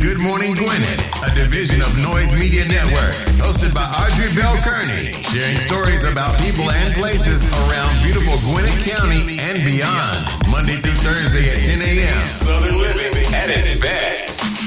Good Morning Gwinnett, a division of Noise Media Network, hosted by Audrey Bell Kearney, sharing stories about people and places around beautiful Gwinnett County and beyond. Monday through Thursday at 10 a.m. Southern living at its best.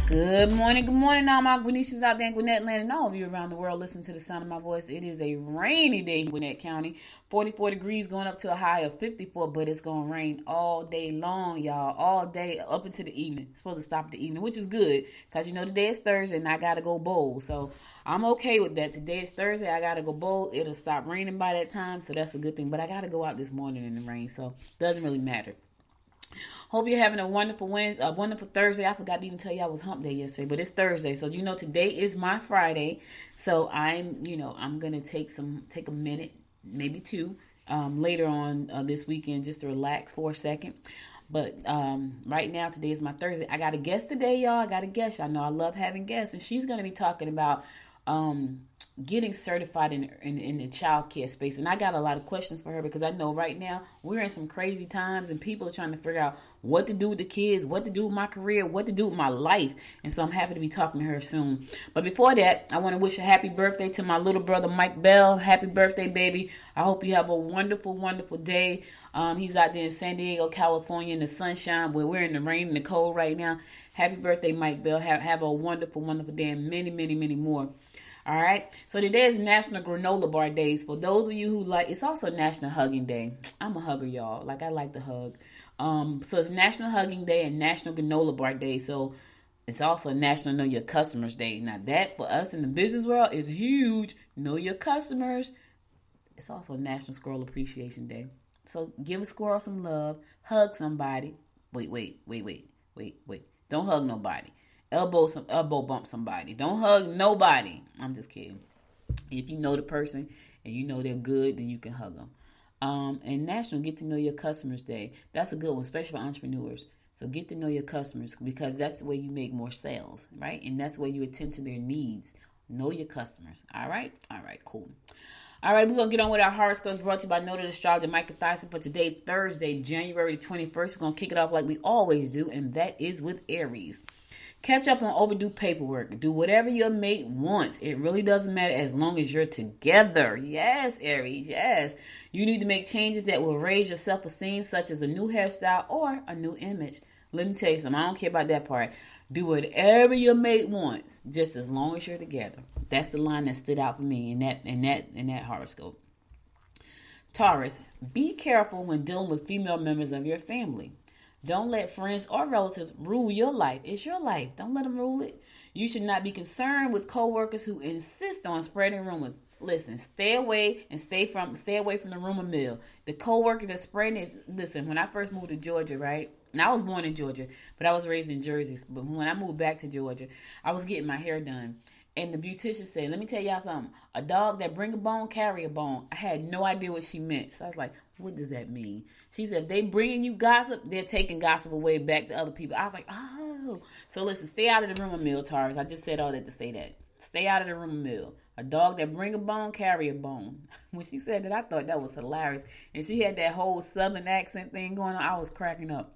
Good morning, all my Gwinnetians out there in Gwinnett land and all of you around the world listening to the sound of my voice. It is a rainy day in Gwinnett County. 44 degrees going up to a high of 54, but it's going to rain all day long, y'all. All day up into the evening. It's supposed to stop at the evening, which is good because, you know, today is Thursday and I got to go bowl. So I'm okay with that. Today is Thursday. I got to go bowl. It'll stop raining by that time, so that's a good thing. But I got to go out this morning in the rain, so it doesn't really matter. Hope you're having a wonderful Wednesday, a wonderful Thursday. I forgot to even tell you I was hump day yesterday, but it's Thursday. So, you know, today is my Friday. So I'm going to take a minute, maybe two, later on this weekend just to relax for a second. But right now, today is my Thursday. I got a guest today, y'all. I got a guest. I know I love having guests. And she's going to be talking about getting certified in the child care space. And I got a lot of questions for her because I know right now we're in some crazy times and people are trying to figure out what to do with the kids, what to do with my career, what to do with my life. And so I'm happy to be talking to her soon. But before that, I want to wish a happy birthday to my little brother, Mike Bell. Happy birthday, baby. I hope you have a wonderful, wonderful day. He's out there in San Diego, California in the sunshine, where we're in the rain and the cold right now. Happy birthday, Mike Bell. Have a wonderful, wonderful day and many, many, many more. All right. So today is National Granola Bar Days. For those of you who like, it's also National Hugging Day. I'm a hugger, y'all. Like, I like to hug. So it's National Hugging Day and National Granola Bar Day. So it's also National Know Your Customers Day. Now that for us in the business world is huge. Know your customers. It's also National Squirrel Appreciation Day. So give a squirrel some love. Hug somebody. Wait. Don't hug nobody. Elbow bump somebody. Don't hug nobody. I'm just kidding. If you know the person and you know they're good, then you can hug them. And National Get to Know Your Customers Day. That's a good one, especially for entrepreneurs. So get to know your customers because that's the way you make more sales, right? And that's the way you attend to their needs. Know your customers. All right? All right, cool. All right, we're going to get on with our horoscopes brought to you by Noted Astrologer Micah Thyssen for today, Thursday, January 21st. We're going to kick it off like we always do, and that is with Aries. Catch up on overdue paperwork. Do whatever your mate wants. It really doesn't matter as long as you're together. Yes, Aries, yes. You need to make changes that will raise your self-esteem, such as a new hairstyle or a new image. Let me tell you something. I don't care about that part. Do whatever your mate wants, just as long as you're together. That's the line that stood out for me in that horoscope. Taurus, be careful when dealing with female members of your family. Don't let friends or relatives rule your life. It's your life. Don't let them rule it. You should not be concerned with coworkers who insist on spreading rumors. Listen, stay away from the rumor mill. The coworkers that spreading it. Listen, when I first moved to Georgia, right? And I was born in Georgia, but I was raised in Jersey. But when I moved back to Georgia, I was getting my hair done. And the beautician said, let me tell y'all something. A dog that bring a bone, carry a bone. I had no idea what she meant. So I was like, what does that mean? She said, if they bringing you gossip, they're taking gossip away back to other people. I was like, oh. So listen, stay out of the rumor mill, Taurus. I just said all that to say that. Stay out of the rumor mill. A dog that bring a bone, carry a bone. When she said that, I thought that was hilarious. And she had that whole southern accent thing going on. I was cracking up.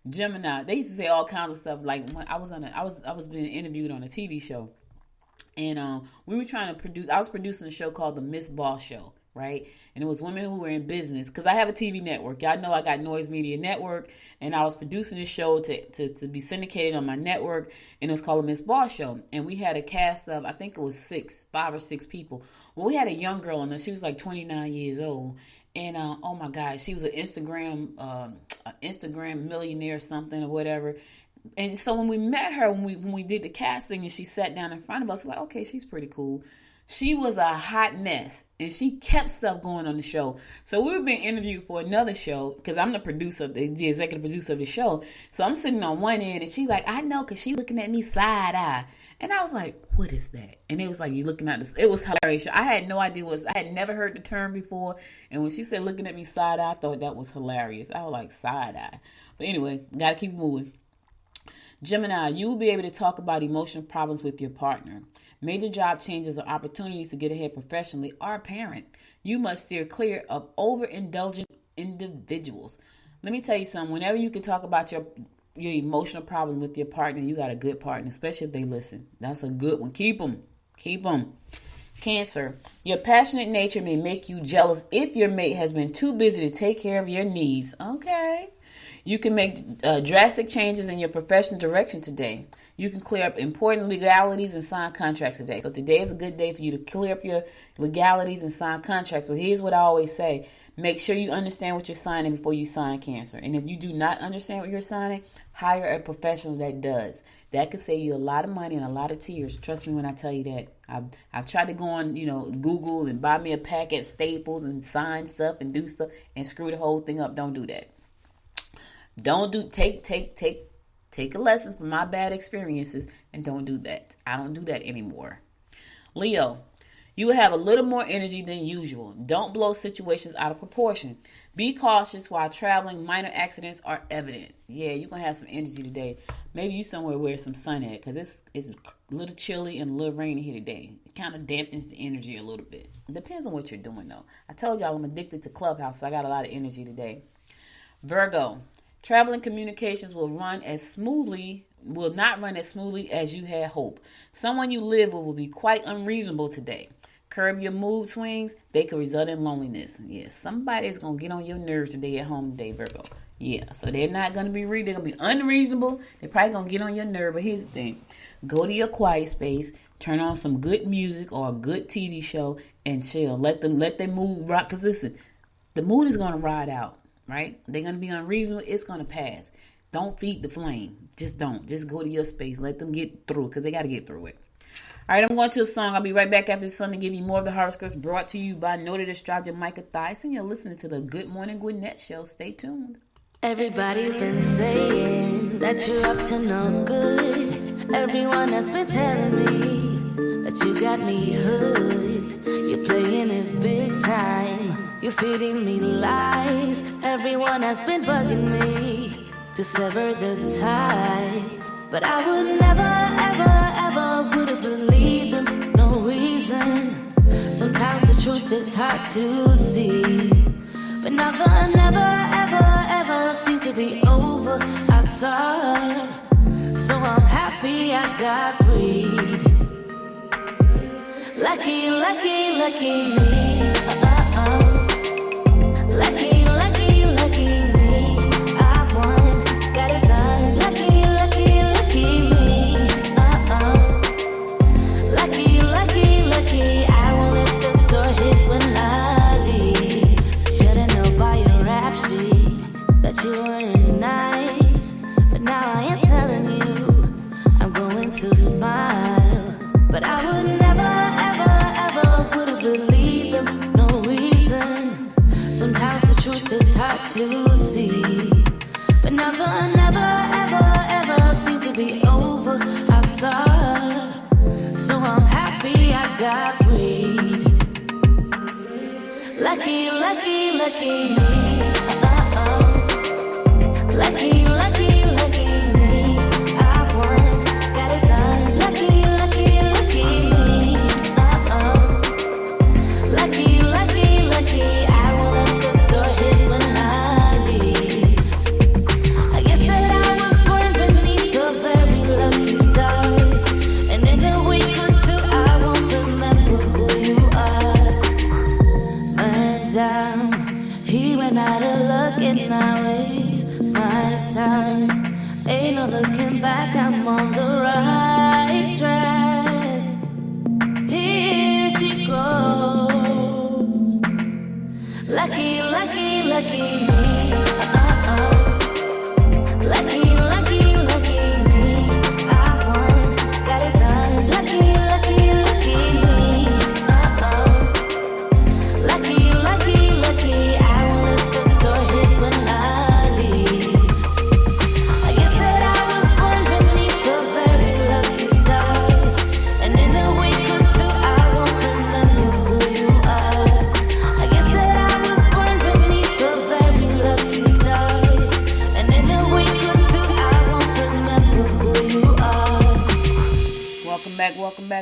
Gemini, they used to say all kinds of stuff. Like when I was being interviewed on a TV show. And we were trying to produce, I was producing a show called The Miss Boss Show, right? And it was women who were in business. Because I have a TV network. Y'all know I got Noise Media Network. And I was producing this show to be syndicated on my network. And it was called The Miss Boss Show. And we had a cast of, I think it was 5 or 6 people. Well, we had a young girl on there. She was like 29 years old. And oh my God, she was an Instagram millionaire or something or whatever. And so when we met her, when we did the casting and she sat down in front of us, like, okay, she's pretty cool. She was a hot mess and she kept stuff going on the show. So we were being interviewed for another show because I'm the producer, the executive producer of the show. So I'm sitting on one end and she's like, I know, because she's looking at me side eye. And I was like, what is that? And it was like, you looking at this. It was hilarious. I had no idea I had never heard the term before. And when she said looking at me side eye, I thought that was hilarious. I was like, side eye. But anyway, got to keep moving. Gemini, you will be able to talk about emotional problems with your partner. Major job changes or opportunities to get ahead professionally are apparent. You must steer clear of overindulgent individuals. Let me tell you something. Whenever you can talk about your emotional problems with your partner, you got a good partner, especially if they listen. That's a good one. Keep them. Keep them. Cancer. Your passionate nature may make you jealous if your mate has been too busy to take care of your needs. Okay. You can make drastic changes in your professional direction today. You can clear up important legalities and sign contracts today. So today is a good day for you to clear up your legalities and sign contracts. But here's what I always say. Make sure you understand what you're signing before you sign, Cancer. And if you do not understand what you're signing, hire a professional that does. That could save you a lot of money and a lot of tears. Trust me when I tell you that. I've tried to go on, Google and buy me a pack at Staples and sign stuff and do stuff and screw the whole thing up. Don't do that. Take a lesson from my bad experiences and don't do that. I don't do that anymore. Leo, you will have a little more energy than usual. Don't blow situations out of proportion. Be cautious while traveling. Minor accidents are evident. Yeah, you're going to have some energy today. Maybe you somewhere where some sun at, because it's a little chilly and a little rainy here today. It kind of dampens the energy a little bit. It depends on what you're doing, though. I told y'all I'm addicted to Clubhouse, so I got a lot of energy today. Virgo, traveling communications will not run as smoothly as you had hoped. Someone you live with will be quite unreasonable today. Curb your mood swings. They could result in loneliness. Yes, somebody's going to get on your nerves today at home today, Virgo. Yeah, so they're not going to be they're going to be unreasonable. They're probably going to get on your nerve. But here's the thing. Go to your quiet space. Turn on some good music or a good TV show and chill. Let their mood rock. Because listen, the mood is going to ride out. Right? They're going to be unreasonable. It's going to pass. Don't feed the flame. Just don't. Just go to your space. Let them get through because they got to get through it. All right, I'm going to a song. I'll be right back after this song to give you more of the horoscopes brought to you by noted astrologer Micah Thyssen. You're listening to the Good Morning Gwinnett Show. Stay tuned. Everybody's been saying that you're up to no good. Everyone has been telling me that you got me hooked. You're playing it big time. You're feeding me lies. Everyone has been bugging me to sever the ties. But I would never, ever would have believed them. No reason. Sometimes the truth is hard to see. But now the never, ever seems to be over. I saw her. So I'm happy I got freed. Lucky, lucky, lucky me. Lucky, lucky, lucky me. I won, got it done. Lucky, lucky, lucky me. Lucky, lucky, lucky. I won't let the door hit when I leave. Should've known by your rap sheet that you weren't nice. But now I am telling you, I'm going to smile. But I would never, ever would have believed them. No reason. Sometimes the truth is hard to see. But now the never, ever seems to be over. I saw her. So I'm happy I got freed. Lucky, lucky, lucky me. Lucky, lucky, lucky me. I won, got it done. Lucky, lucky, lucky me. Lucky, lucky, lucky. I won't let the door hit when I leave. I guess that I was born beneath a very lucky star. And in a week or two, I won't remember who you are. Man down, he went out of luck and now it's my time. Ain't no looking back, I'm on the right track. Here she goes. Lucky, lucky, lucky me. Lucky, lucky, lucky me. I won, got it done. Lucky, lucky, lucky me. Lucky, lucky, lucky. I won't let the door hit when I leave. I guess that I was born beneath a very lucky star. And in a week or two, I won't remember who you are. I guess that I was born beneath a very lucky star. And in a week or two,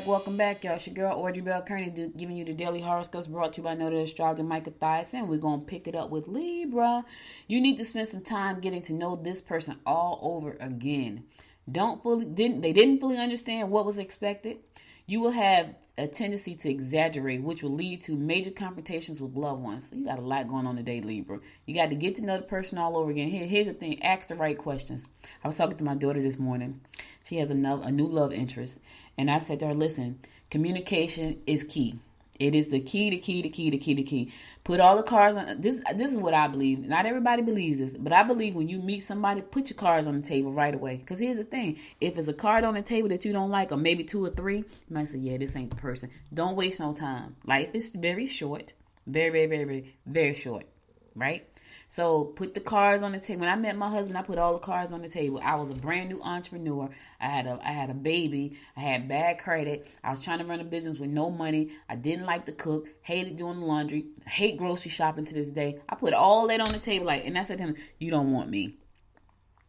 Welcome back, y'all. It's your girl, Audrey Bell Kearney, giving you the daily horoscopes brought to you by noted astrologer Micah Thiason. We're going to pick it up with Libra. You need to spend some time getting to know this person all over again. They didn't fully understand what was expected. You will have a tendency to exaggerate, which will lead to major confrontations with loved ones. So you got a lot going on today, Libra. You got to get to know the person all over again. Here's the thing. Ask the right questions. I was talking to my daughter this morning. She has a new love interest. And I said to her, listen, communication is key. It is the key. Put all the cards on. This is what I believe. Not everybody believes this, but I believe when you meet somebody, put your cards on the table right away. Because here's the thing. If there's a card on the table that you don't like, or maybe 2 or 3, you might say, yeah, this ain't the person. Don't waste no time. Life is very short. Very, very, very, very, very short. Right? So put the cards on the table. When I met my husband, I put all the cards on the table. I was a brand new entrepreneur. I had a baby. I had bad credit. I was trying to run a business with no money. I didn't like to cook. Hated doing the laundry. Hate grocery shopping to this day. I put all that on the table. And I said to him, you don't want me.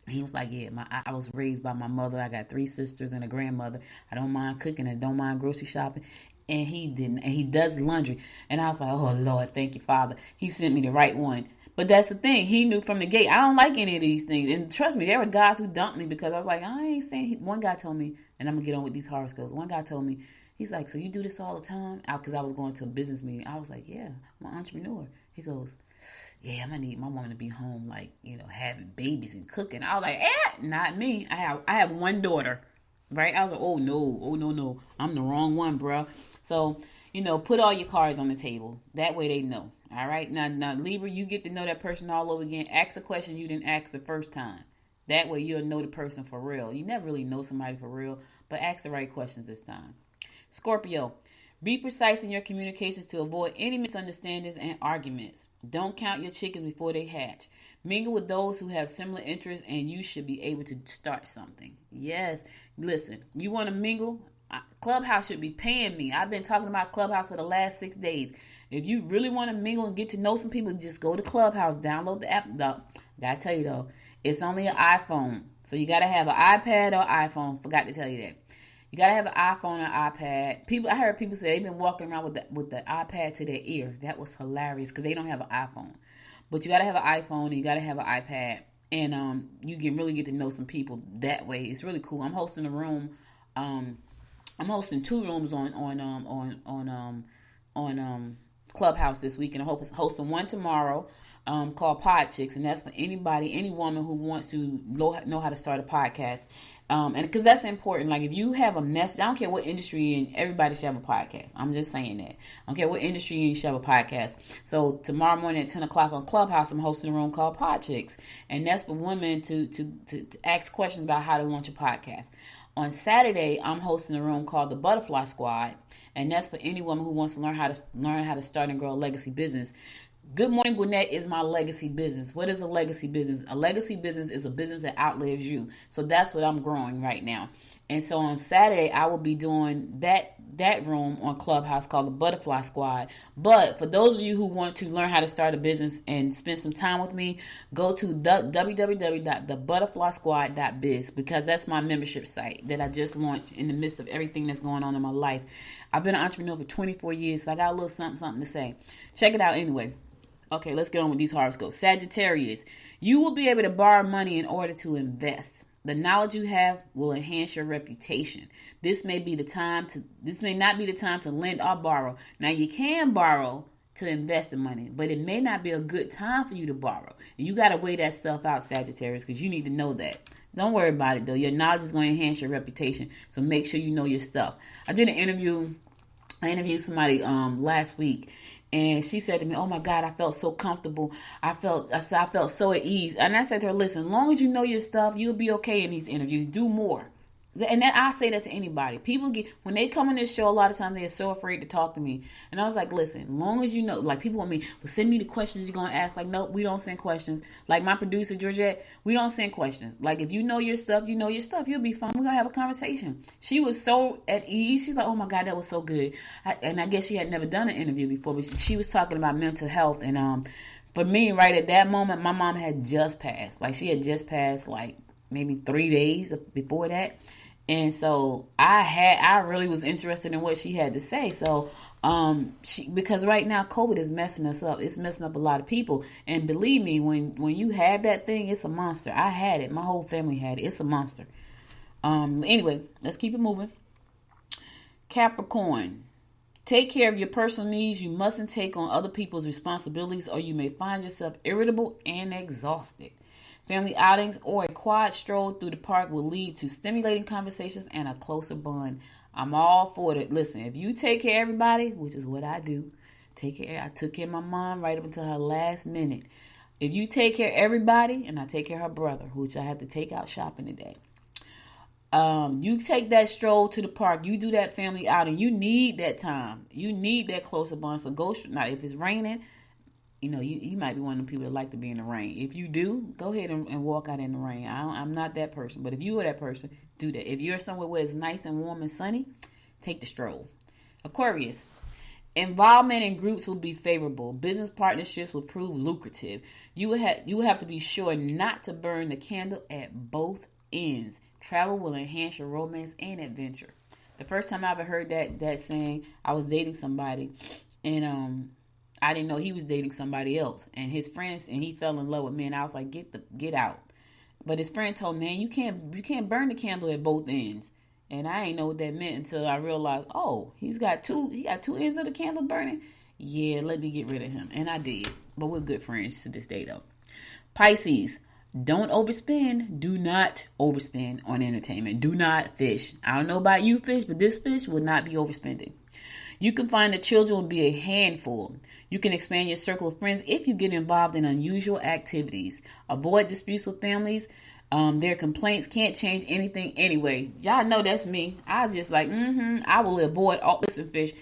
He was like, yeah, I was raised by my mother. I got 3 sisters and a grandmother. I don't mind cooking and don't mind grocery shopping. And he didn't. And he does laundry. And I was like, oh, Lord, thank you, Father. He sent me the right one. But that's the thing. He knew from the gate, I don't like any of these things. And trust me, there were guys who dumped me because I was like, I ain't saying. One guy told me, and I'm going to get on with these horoscopes. One guy told me, he's like, so you do this all the time? Because I was going to a business meeting. I was like, yeah, I'm an entrepreneur. He goes, yeah, I'm going to need my woman to be home, like, having babies and cooking. I was like, not me. I have one daughter, right? I was like, oh, no. I'm the wrong one, bro. So, put all your cards on the table. That way they know. All right. Now, Libra, you get to know that person all over again. Ask a question you didn't ask the first time. That way you'll know the person for real. You never really know somebody for real, but ask the right questions this time. Scorpio, be precise in your communications to avoid any misunderstandings and arguments. Don't count your chickens before they hatch. Mingle with those who have similar interests, and you should be able to start something. Yes. Listen, you want to mingle? Clubhouse should be paying me. I've been talking about Clubhouse for the last 6 days. If you really want to mingle and get to know some people, just go to Clubhouse, download the app. Gotta tell you though, it's only an iPhone. So you gotta have an iPad or iPhone. Forgot to tell you that. You gotta have an iPhone or iPad. I heard people say they've been walking around with the iPad to their ear. That was hilarious because they don't have an iPhone. But you gotta have an iPhone and you gotta have an iPad. And you can really get to know some people that way. It's really cool. I'm hosting a room. I'm hosting 2 rooms on Clubhouse this week, and I'm hosting one tomorrow called Pod Chicks, and that's for any woman who wants to know how to start a podcast. And because that's important. Like if you have a message, I don't care what industry you're in, everybody should have a podcast. I'm just saying that. I don't care what industry you're in, you should have a podcast. So tomorrow morning at 10 o'clock on Clubhouse, I'm hosting a room called Pod Chicks, and that's for women to ask questions about how to launch a podcast. On Saturday, I'm hosting a room called the Butterfly Squad, and that's for any woman who wants to learn how to start and grow a legacy business. Good Morning Gwinnett is my legacy business. What is a legacy business? A legacy business is a business that outlives you. So that's what I'm growing right now. And so on Saturday, I will be doing that room on Clubhouse called the Butterfly Squad. But for those of you who want to learn how to start a business and spend some time with me, go to www.thebutterflysquad.biz because that's my membership site that I just launched in the midst of everything that's going on in my life. I've been an entrepreneur for 24 years, so I got a little something to say. Check it out anyway. Okay, let's get on with these horoscopes. Sagittarius, you will be able to borrow money in order to invest. The knowledge you have will enhance your reputation. This may not be the time to lend or borrow. Now you can borrow to invest the money, but it may not be a good time for you to borrow. And you got to weigh that stuff out, Sagittarius, because you need to know that. Don't worry about it though. Your knowledge is going to enhance your reputation. So make sure you know your stuff. I interviewed somebody last week. And she said to me, oh my God, I felt so comfortable. I felt so at ease. And I said to her, listen, as long as you know your stuff, you'll be okay in these interviews. Do more. And then I say that to anybody. People when they come on this show, a lot of times they're so afraid to talk to me. And I was like, listen, as long as you know, like people want me, well, send me the questions you're going to ask. Like, no, we don't send questions. Like my producer, Georgette, we don't send questions. Like if you know your stuff, you'll be fine. We're going to have a conversation. She was so at ease. She's like, oh my God, that was so good. And I guess she had never done an interview before, but she was talking about mental health. And for me, right at that moment, my mom had just passed. Like she had just passed like maybe 3 days before that. And so I really was interested in what she had to say. So because right now COVID is messing us up. It's messing up a lot of people. And believe me, when you have that thing, it's a monster. I had it. My whole family had it. It's a monster. Anyway, let's keep it moving. Capricorn. Take care of your personal needs. You mustn't take on other people's responsibilities, or you may find yourself irritable and exhausted. Family outings or a quiet stroll through the park will lead to stimulating conversations and a closer bond. I'm all for it. Listen, if you take care of everybody, which is what I do, I took care of my mom right up until her last minute. If you take care of everybody, and I take care of her brother, which I have to take out shopping today. You take that stroll to the park, you do that family outing, you need that time. You need that closer bond. So go, now if it's raining, you might be one of the people that like to be in the rain. If you do, go ahead and walk out in the rain. I'm not that person. But if you are that person, do that. If you're somewhere where it's nice and warm and sunny, take the stroll. Aquarius. Involvement in groups will be favorable. Business partnerships will prove lucrative. You will have to be sure not to burn the candle at both ends. Travel will enhance your romance and adventure. The first time I ever heard that saying, I was dating somebody, and I didn't know he was dating somebody else, and his friends, and he fell in love with me, and I was like, get out. But his friend told me, man, you can't burn the candle at both ends. And I ain't know what that meant until I realized, oh, he got two ends of the candle burning. Yeah, let me get rid of him. And I did. But we're good friends to this day though. Pisces, don't overspend. Do not overspend on entertainment. Do not fish. I don't know about you fish, but this fish will not be overspending. You can find that children will be a handful. You can expand your circle of friends if you get involved in unusual activities. Avoid disputes with families. Their complaints can't change anything anyway. Y'all know that's me. I was just like, I will avoid all. Listen, fish,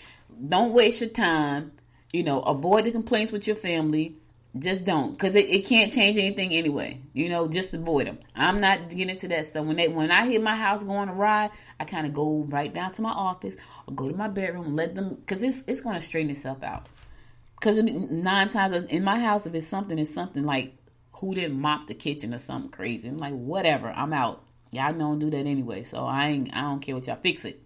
don't waste your time. Avoid the complaints with your family. Just don't, because it can't change anything anyway. Just avoid them. I'm not getting into that stuff. When I hear my house going awry, I kind of go right down to my office or go to my bedroom and let them, because it's going to straighten itself out. Because 9 times in my house, if it's something like who didn't mop the kitchen or something crazy, I'm like, whatever, I'm out. Y'all don't do that anyway, so I don't care what y'all fix it.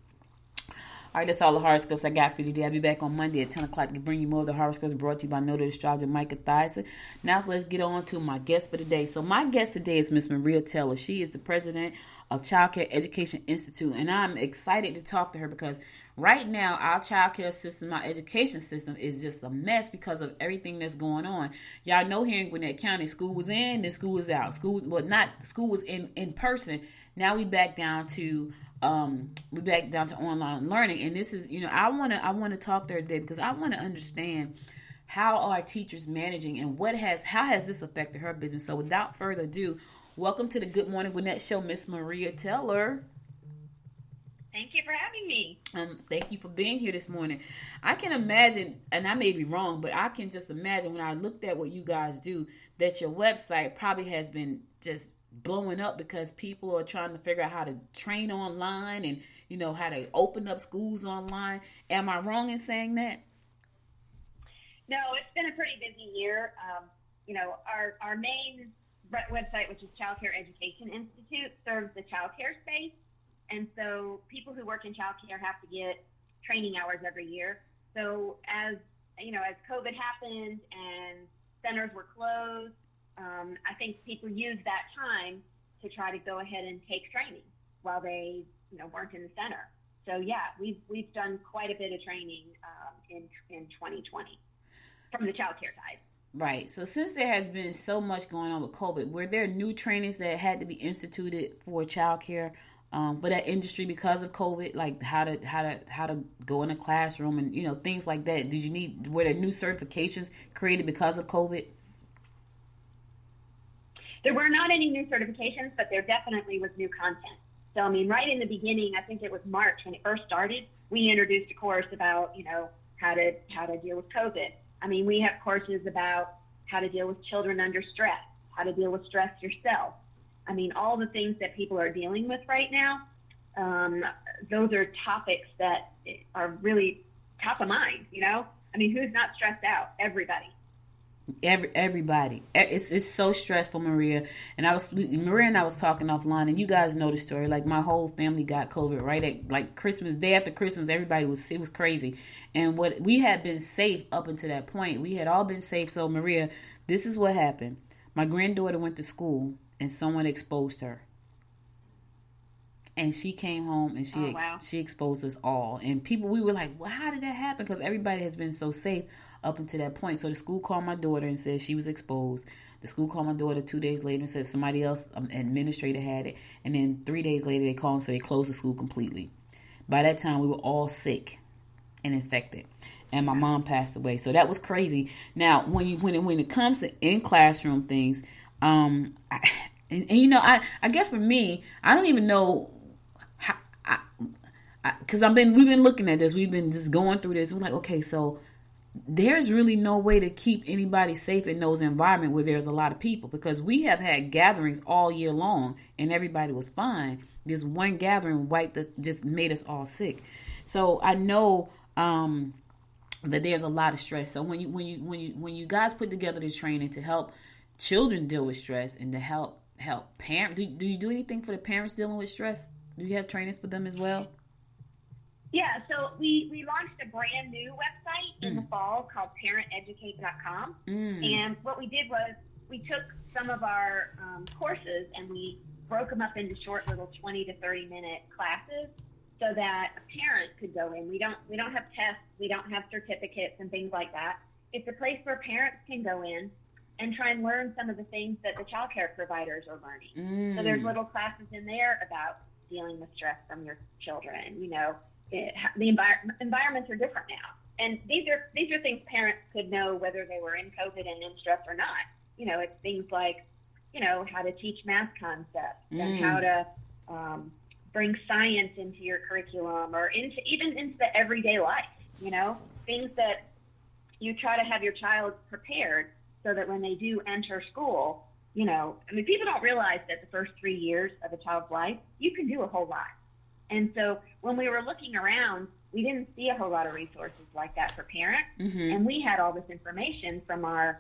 All right, that's all the horoscopes I got for you today. I'll be back on Monday at 10 o'clock to bring you more of the horoscopes brought to you by noted astrologer Micah Thyssen. Now let's get on to my guest for today. So my guest today is Miss Maria Taylor. She is the president of Childcare Education Institute, and I'm excited to talk to her because right now our childcare system, our education system is just a mess because of everything that's going on. Y'all know here in Gwinnett County, school was in, then school was out. School was in person. Now we back down to online learning, and this is, I want to talk to her today because I want to understand how are teachers managing and how has this affected her business. So without further ado, welcome to the Good Morning Gwinnett Show, Miss Maria Taylor. Thank you for having me. Thank you for being here this morning. I can imagine, and I may be wrong, but I can just imagine when I looked at what you guys do, that your website probably has been just blowing up because people are trying to figure out how to train online and, how to open up schools online. Am I wrong in saying that? No, it's been a pretty busy year. Our main website, which is Childcare Education Institute, serves the childcare space. And so people who work in childcare have to get training hours every year. So as COVID happened and centers were closed, I think people used that time to try to go ahead and take training while they, weren't in the center. So yeah, we've done quite a bit of training in 2020 from the childcare side. Right. So since there has been so much going on with COVID, were there new trainings that had to be instituted for childcare for that industry because of COVID, like how to go in a classroom and things like that? Were there new certifications created because of COVID? There were not any new certifications, but there definitely was new content. So, right in the beginning, I think it was March when it first started, we introduced a course about, how to deal with COVID. We have courses about how to deal with children under stress, how to deal with stress yourself. All the things that people are dealing with right now, those are topics that are really top of mind, Who's not stressed out? Everybody. Everybody, it's so stressful, Maria. And Maria and I was talking offline, and you guys know the story. Like, my whole family got COVID right at like Christmas day after Christmas. It was crazy. And what we had been safe up until that point, we had all been safe. So, Maria, this is what happened. My granddaughter went to school, and someone exposed her. And she came home and she exposed us all. And we were like, well, how did that happen? Because everybody has been so safe up until that point. So the school called my daughter and said she was exposed. The school called my daughter 2 days later and said somebody else, administrator, had it. And then 3 days later they called and said they closed the school completely. By that time we were all sick and infected. And my mom passed away. So that was crazy. Now, when it comes to in classroom things, I guess for me, I don't even know. Because we've been looking at this, we've been just going through this. We're like, okay, so there's really no way to keep anybody safe in those environments where there's a lot of people, because we have had gatherings all year long and everybody was fine. This one gathering just made us all sick. So I know that there's a lot of stress. So when you guys put together this training to help children deal with stress and to help parents, do you do anything for the parents dealing with stress? Do you have trainings for them as well? Yeah, so we launched a brand new website in the fall called parenteducate.com. And what we did was we took some of our courses and we broke them up into short little 20 to 30 minute classes so that a parent could go in. We don't have tests, we don't have certificates and things like that. It's a place where parents can go in and try and learn some of the things that the childcare providers are learning. So there's little classes in there about dealing with stress from your children, the environments are different now. And these are things parents could know whether they were in COVID and in stress or not. It's things like, how to teach math concepts and how to bring science into your curriculum or into the everyday life, things that you try to have your child prepared so that when they do enter school, people don't realize that the first 3 years of a child's life, you can do a whole lot. And so when we were looking around, we didn't see a whole lot of resources like that for parents. And we had all this information from our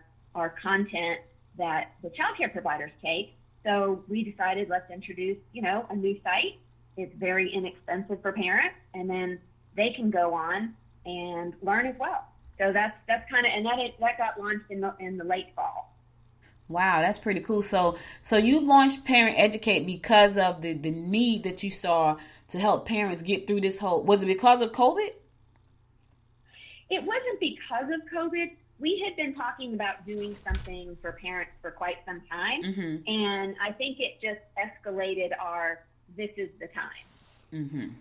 content that the childcare providers take. So we decided, let's introduce, a new site. It's very inexpensive for parents, and then they can go on and learn as well. So that's kind of, and that got launched in the late fall. Wow, that's pretty cool. So you launched Parent Educate because of the need that you saw to help parents get through this whole. Was it because of COVID? It wasn't because of COVID. We had been talking about doing something for parents for quite some time, and I think it just escalated this is the time.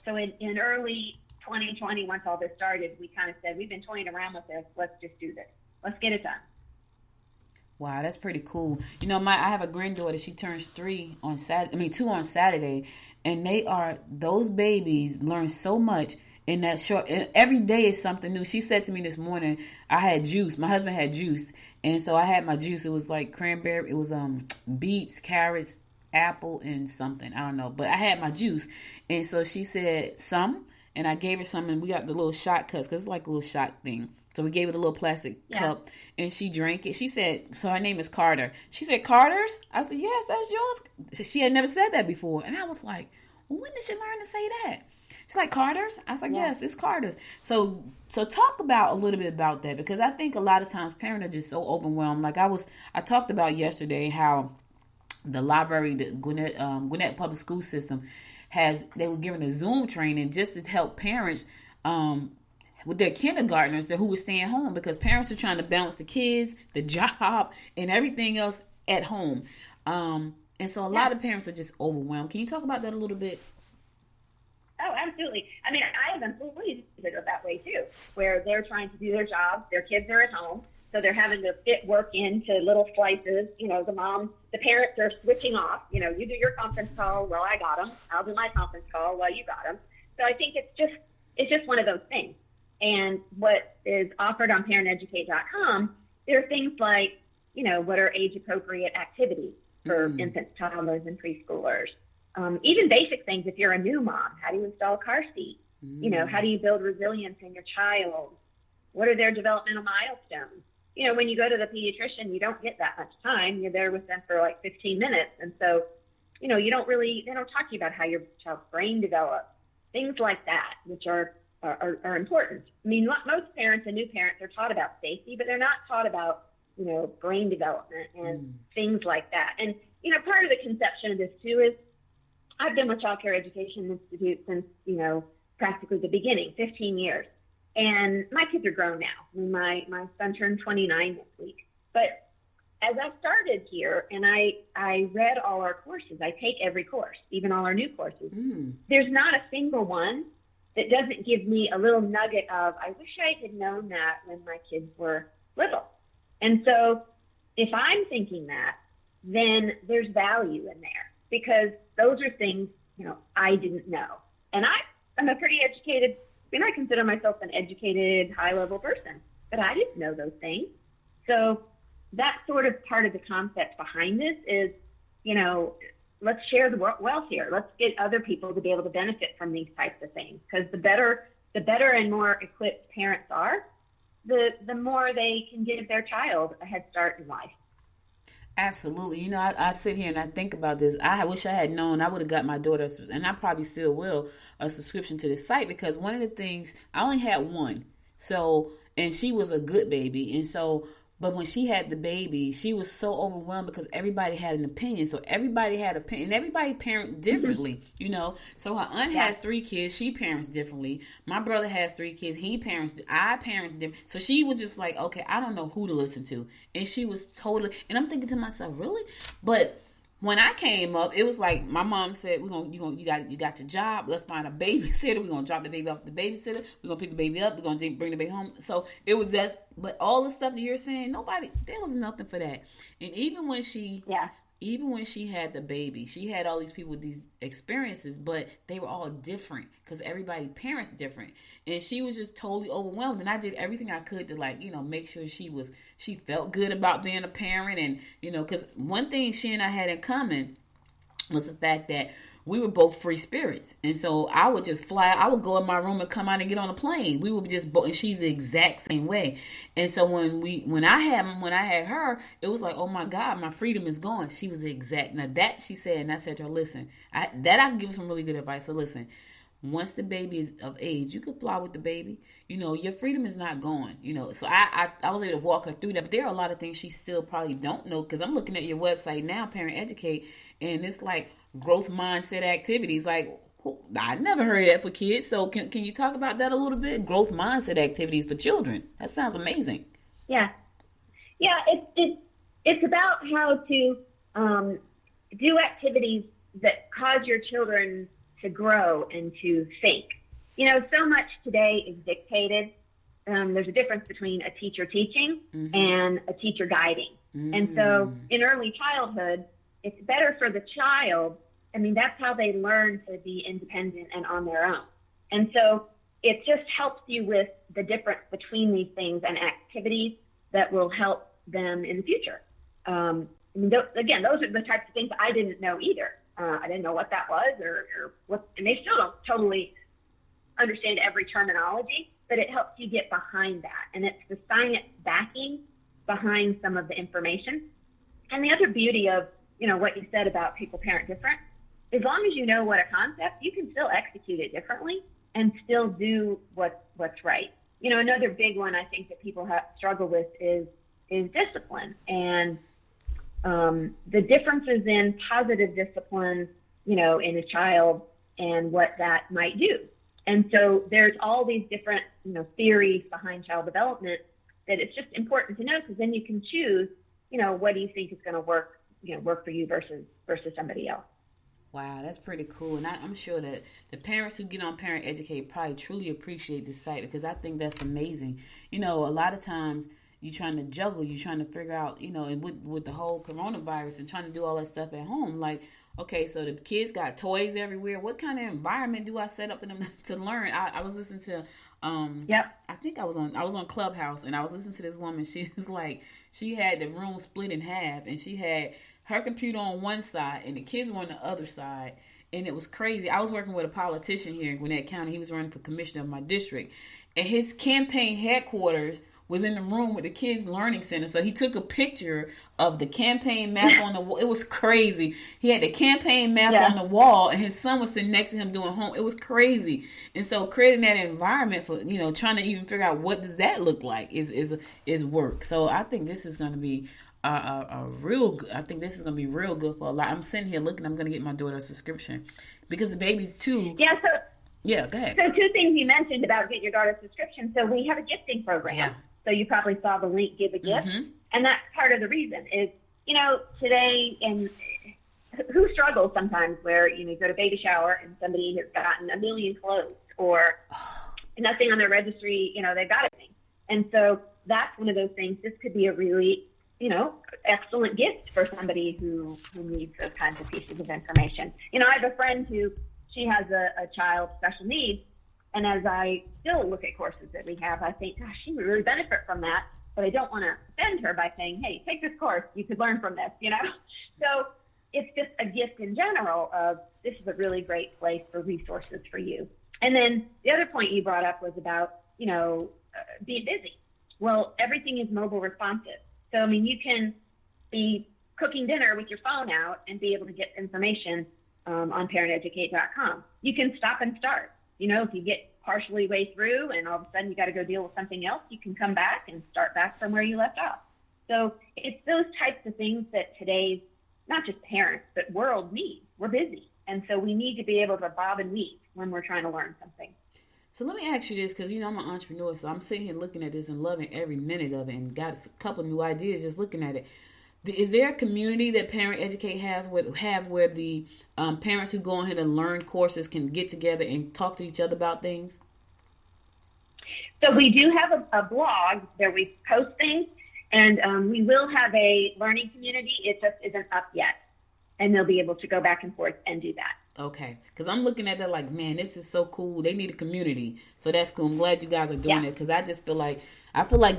So in early 2020, once all this started, we kind of said, we've been toying around with this. Let's just do this. Let's get it done. Wow, that's pretty cool. I have a granddaughter. She turns 2 on Saturday, and those babies learn so much in that short. And every day is something new. She said to me this morning, I had juice. My husband had juice, and so I had my juice. It was like cranberry. It was beets, carrots, apple, and something. I don't know, but I had my juice, and so she said some, and I gave her some, and we got the little shot cups because it's like a little shot thing. So we gave it a little plastic cup, and she drank it. She said, so her name is Carter. She said, Carter's? I said, yes, that's yours. She had never said that before. And I was like, well, when did she learn to say that? She's like, Carter's? I was like, yes, it's Carter's. So talk about a little bit about that, because I think a lot of times parents are just so overwhelmed. Like I talked about yesterday how the library, the Gwinnett Public School System, they were giving a Zoom training just to help parents with their kindergartners who were staying home, because parents are trying to balance the kids, the job, and everything else at home. And so a lot of parents are just overwhelmed. Can you talk about that a little bit? Oh, absolutely. I mean, I have employees that are that way too, where they're trying to do their job, their kids are at home, so they're having to fit work into little slices. The parents are switching off. You do your conference call, well, I got them. I'll do my conference call while you got them. So I think it's just one of those things. And what is offered on parenteducate.com, there are things like, what are age-appropriate activities for infants, toddlers, and preschoolers. Even basic things, if you're a new mom, how do you install a car seat? How do you build resilience in your child? What are their developmental milestones? when you go to the pediatrician, you don't get that much time. You're there with them for like 15 minutes. And so, they don't talk to you about how your child's brain develops, things like that, which are important. I mean, most parents and new parents are taught about safety, but they're not taught about, brain development and things like that. And, part of the conception of this too is I've been with Childcare Education Institute since, practically the beginning, 15 years. And my kids are grown now. I mean, my son turned 29 this week. But as I started here and I read all our courses, I take every course, even all our new courses. There's not a single one that doesn't give me a little nugget of, I wish I had known that when my kids were little. And so if I'm thinking that, then there's value in there, because those are things, I didn't know. And I'm a pretty educated, I consider myself an educated, high-level person, but I didn't know those things. So that's sort of part of the concept behind this is, let's share the wealth here. Let's get other people to be able to benefit from these types of things, because the better and more equipped parents are, the more they can give their child a head start in life. Absolutely. I sit here and I think about this. I wish I had known. I would have got my daughter, and I probably still will, a subscription to this site, because one of the things, I only had one. So, and she was a good baby. And so, but when she had the baby, she was so overwhelmed because everybody had an opinion. So everybody had an opinion, and everybody parent differently, So her aunt has 3 kids. She parents differently. My brother has 3 kids. I parent different. So she was just like, okay, I don't know who to listen to. And she was totally, and I'm thinking to myself, really? But when I came up, it was like my mom said, you got your job. Let's find a babysitter. We're gonna drop the baby off the babysitter. We're gonna pick the baby up. We're gonna bring the baby home. So it was that. But all the stuff that you're saying, there was nothing for that. And even when she had the baby, she had all these people with these experiences, but they were all different because everybody parents different. And she was just totally overwhelmed. And I did everything I could to make sure she felt good about being a parent. And, because one thing she and I had in common was the fact that we were both free spirits. And so I would just fly. I would go in my room and come out and get on a plane. We would just and she's the exact same way. And so when I had her, it was like, oh my God, my freedom is gone. She was the exact. Now that she said, and I said to her, listen, I can give her some really good advice. So listen, once the baby is of age, you can fly with the baby. Your freedom is not gone. So I was able to walk her through that. But there are a lot of things she still probably don't know, because I'm looking at your website now, Parent Educate, and it's like growth mindset activities. Like, I never heard of that for kids. So can you talk about that a little bit? Growth mindset activities for children. That sounds amazing. Yeah. It's about how to do activities that cause your children to grow and to think. So much today is dictated. There's a difference between a teacher teaching and a teacher guiding. And so in early childhood, it's better for the child. I mean, that's how they learn to be independent and on their own. And so it just helps you with the difference between these things and activities that will help them in the future. Again, those are the types of things I didn't know either. I didn't know what that was or what, and they still don't totally understand every terminology, but it helps you get behind that. And it's the science backing behind some of the information. And the other beauty of, what you said about people parent different, as long as you know what a concept, you can still execute it differently and still do what's right. Another big one I think that people struggle with is discipline, and the differences in positive discipline, in a child and what that might do. And so there's all these different, theories behind child development that it's just important to know, because then you can choose, what do you think is going to work for you versus somebody else. Wow, that's pretty cool. And I'm sure that the parents who get on Parent Educate probably truly appreciate this site, because I think that's amazing. A lot of times you're trying to juggle, you're trying to figure out, and with the whole coronavirus and trying to do all that stuff at home, like, okay, so the kids got toys everywhere. What kind of environment do I set up for them to learn? I was listening to, I think I was on Clubhouse, and I was listening to this woman. She was like, she had the room split in half, and she had her computer on one side and the kids were on the other side. And it was crazy. I was working with a politician here in Gwinnett County. He was running for commissioner of my district, and his campaign headquarters was in the room with the kids learning center. So he took a picture of the campaign map on the wall. It was crazy. He had the campaign map on the wall, and his son was sitting next to him doing home. It was crazy. And so creating that environment for, trying to even figure out what does that look like is work. So I think this is going to be I think this is going to be real good for a lot. I'm sitting here looking, I'm going to get my daughter a subscription because the baby's too. Yeah, so yeah, go ahead. So 2 things you mentioned about getting your daughter a subscription. So we have a gifting program. Yeah. So you probably saw the link, Give a Gift. Mm-hmm. And that's part of the reason is, today, and who struggles sometimes where, you go to baby shower and somebody has gotten a million clothes or nothing on their registry, they've got everything. And so that's one of those things. This could be a really, excellent gift for somebody who needs those kinds of pieces of information. I have a friend who, she has a child special needs, and as I still look at courses that we have, I think, gosh, she would really benefit from that, but I don't want to offend her by saying, hey, take this course, you could learn from this, So it's just a gift in general of this is a really great place for resources for you. And then the other point you brought up was about, being busy. Well, everything is mobile responsive. So, you can be cooking dinner with your phone out and be able to get information on parenteducate.com. You can stop and start. If you get partially way through and all of a sudden you got to go deal with something else, you can come back and start back from where you left off. So it's those types of things that today's, not just parents, but world needs. We're busy. And so we need to be able to bob and weave when we're trying to learn something. So let me ask you this, because, I'm an entrepreneur, so I'm sitting here looking at this and loving every minute of it and got a couple of new ideas just looking at it. Is there a community that Parent Educate has where the parents who go on here to learn courses can get together and talk to each other about things? So we do have a blog where we post things, and we will have a learning community. It just isn't up yet, and they'll be able to go back and forth and do that. Okay, because I'm looking at that like, man, this is so cool. They need a community, so that's cool. I'm glad you guys are doing it because I just feel like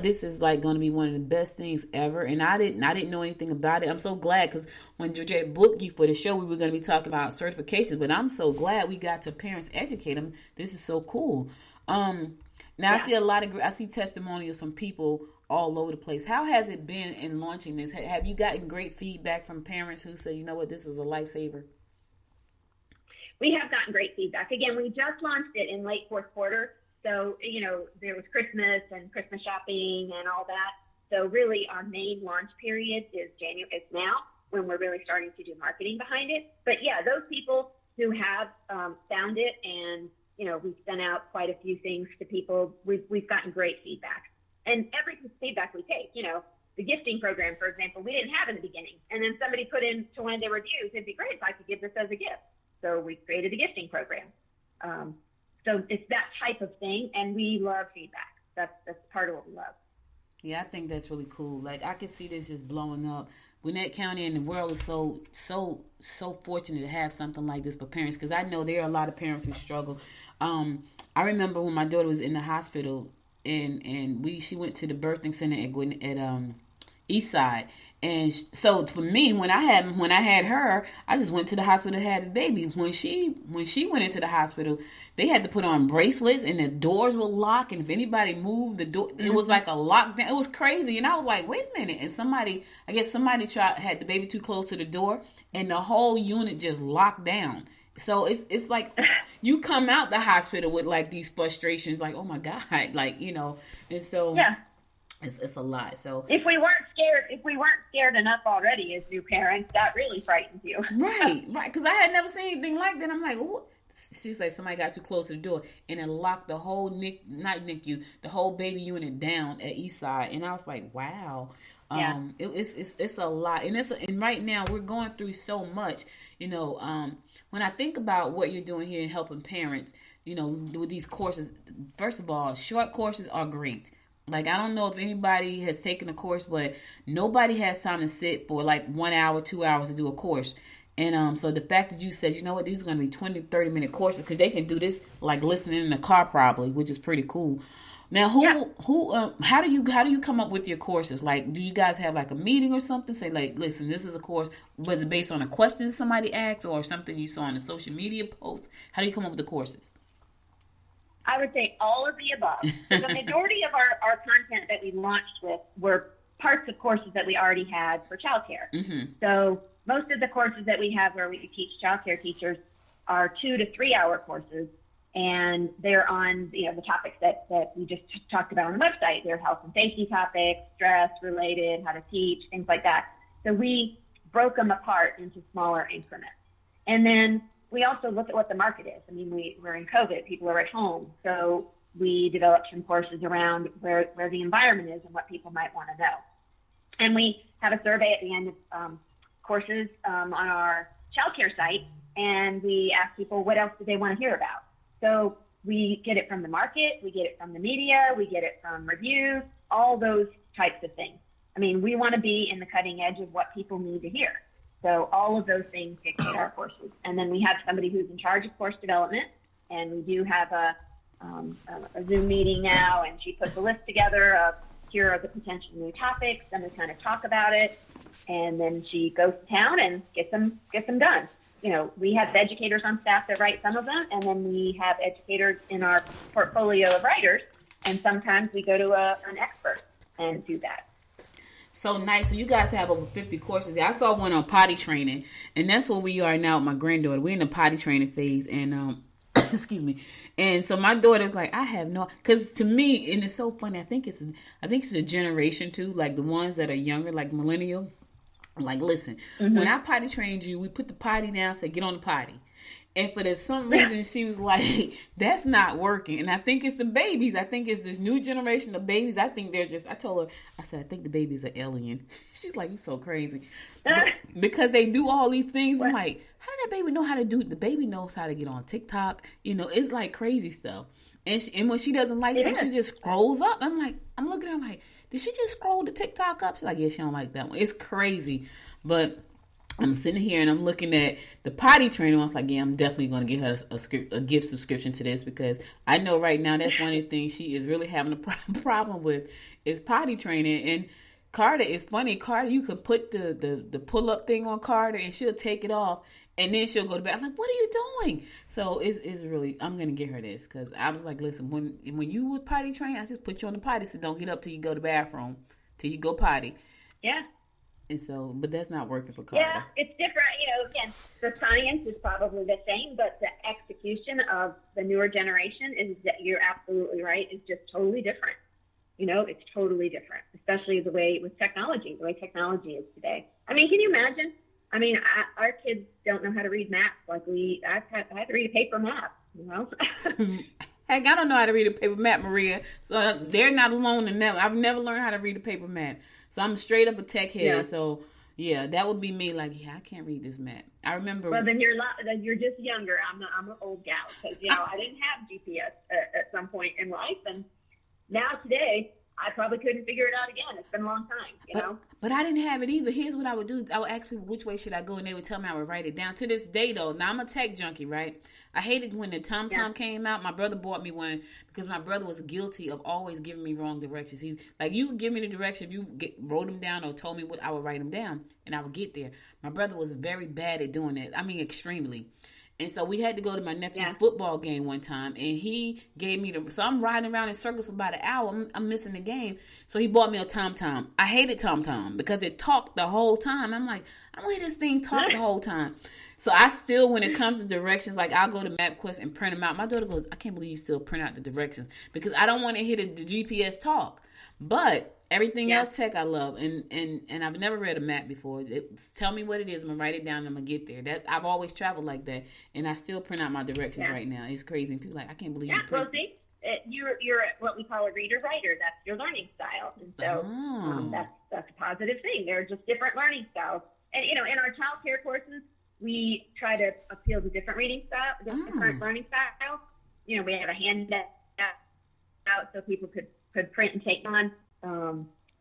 this is like going to be one of the best things ever. And I didn't know anything about it. I'm so glad because when Georgette booked you for the show, we were going to be talking about certifications. But I'm so glad we got to Parents Educate them. This is so cool. Now I see I see testimonials from people all over the place. How has it been in launching this? Have you gotten great feedback from parents who say, you know what, this is a lifesaver? We have gotten great feedback. Again, we just launched it in late fourth quarter. So, there was Christmas and Christmas shopping and all that. So really our main launch period is now when we're really starting to do marketing behind it. But yeah, those people who have found it and, we've sent out quite a few things to people. We've gotten great feedback. And every feedback we take, the gifting program, for example, we didn't have in the beginning. And then somebody put into one of their reviews, it'd be great if I could give this as a gift. So we created a gifting program. So it's that type of thing, and we love feedback. That's part of what we love. Yeah, I think that's really cool. Like, I can see this just blowing up. Gwinnett County and the world is so fortunate to have something like this for parents, because I know there are a lot of parents who struggle. I remember when my daughter was in the hospital, and she went to the birthing center at East Side, and so for me, when I had her, I just went to the hospital and had the baby. When she went into the hospital, they had to put on bracelets, and the doors were locked, and if anybody moved the door, it was like a lockdown. It was crazy, and I was like, wait a minute. And somebody had the baby too close to the door, and the whole unit just locked down. So it's like you come out the hospital with like these frustrations, like, oh my God, like, and so yeah. It's a lot. So if we weren't scared enough already as new parents, that really frightens you. Right. Because I had never seen anything like that. I'm like, what? She's like, somebody got too close to the door, and it locked the whole the whole baby unit down at East Side. And I was like, wow. Yeah. It's a lot, and right now we're going through so much. When I think about what you're doing here and helping parents, with these courses. First of all, short courses are great. Like, I don't know if anybody has taken a course, but nobody has time to sit for like 1 hour, 2 hours to do a course. And so the fact that you said, you know what, these are going to be 20, 30-minute courses, because they can do this like listening in the car probably, which is pretty cool. Now, how do you come up with your courses? Like, do you guys have like a meeting or something? Say like, listen, this is a course. Was it based on a question somebody asked or something you saw on a social media post? How do you come up with the courses? I would say all of the above. So the majority of our content that we launched with were parts of courses that we already had for childcare. Mm-hmm. So most of the courses that we have where we teach childcare teachers are 2 to 3 hour courses, and they're on the topics that we just talked about on the website. They're health and safety topics, stress related, how to teach, things like that. So we broke them apart into smaller increments. And then we also look at what the market is. I mean, we're in COVID, people are at home. So we developed some courses around where the environment is and what people might want to know. And we have a survey at the end of courses on our childcare site, and we ask people what else do they want to hear about. So we get it from the market, we get it from the media, we get it from reviews, all those types of things. I mean, we want to be in the cutting edge of what people need to hear. So all of those things dictate our courses. And then we have somebody who's in charge of course development, and we do have a Zoom meeting now, and she puts a list together of here are the potential new topics, and we kind of talk about it, and then she goes to town and gets them done. We have educators on staff that write some of them, and then we have educators in our portfolio of writers, and sometimes we go to an expert and do that. So nice. So you guys have over 50 courses. I saw one on potty training, and that's where we are now with my granddaughter. We're in the potty training phase, and excuse me. And so my daughter's like, I have no, because to me, and it's so funny. I think it's a generation too, like the ones that are younger, like millennial. Like, listen, when I potty trained you, we put the potty down, said, get on the potty. And for some reason, she was like, that's not working. And I think it's the babies. I think it's this new generation of babies. I think they're just, I told her, I said, I think the baby's an alien. She's like, you so crazy. Because they do all these things. I'm like, how did that baby know how to do it? The baby knows how to get on TikTok. It's like crazy stuff. And when she doesn't like something, she just scrolls up. I'm looking at her like, did she just scroll the TikTok up? She's like, yeah, she don't like that one. It's crazy. But I'm sitting here and I'm looking at the potty training. I was like, yeah, I'm definitely going to get her a gift subscription to this, because I know right now that's one of the things she is really having a problem with is potty training. And Carter, it's funny. Carter, you could put the pull-up thing on Carter and she'll take it off. And then she'll go to bed. I'm like, what are you doing? So it's really, I'm going to get her this. Because I was like, listen, when you would potty train, I just put you on the potty. So don't get up till you go to the bathroom. Till you go potty. Yeah. And so, but that's not working for Carter. Yeah, it's different. Again, the science is probably the same, but the execution of the newer generation is, that you're absolutely right, is just totally different. It's totally different, especially the way technology is today. I mean, can you imagine? I mean, our kids don't know how to read maps like I had to read a paper map, Heck, I don't know how to read a paper map, Maria. So they're not alone in that. I've never learned how to read a paper map. So I'm straight up a tech head. Yeah. So yeah, that would be me. Like, I can't read this map. I remember. Well, then you're just younger. I'm an old gal, because I didn't have GPS at some point in life, and now today I probably couldn't figure it out again. It's been a long time, But I didn't have it either. Here's what I would do. I would ask people, which way should I go? And they would tell me I would write it down. To this day, though, now I'm a tech junkie, right? I hated when the TomTom came out. My brother bought me one because my brother was guilty of always giving me wrong directions. He's like, you would give me the direction. If you wrote them down or told me what, I would write them down, and I would get there. My brother was very bad at doing that. I mean, extremely. And so we had to go to my nephew's football game one time, and he gave me so I'm riding around in circles for about an hour. I'm missing the game. So he bought me a TomTom. I hated TomTom because it talked the whole time. I'm like, I don't hear this thing talk the whole time. So I still, when it comes to directions, like I'll go to MapQuest and print them out. My daughter goes, I can't believe you still print out the directions, because I don't want to hear the GPS talk. But everything else tech I love, and I've never read a map before. Tell me what it is, I'm gonna write it down, and I'm gonna get there. That I've always traveled like that, and I still print out my directions right now. It's crazy. And people are like, I can't believe you print. Well, see, you're what we call a reader-writer. That's your learning style, and so that's a positive thing. They're just different learning styles, and in our childcare courses, we try to appeal to different reading style, different learning styles. We have a handout out so people could print and take on,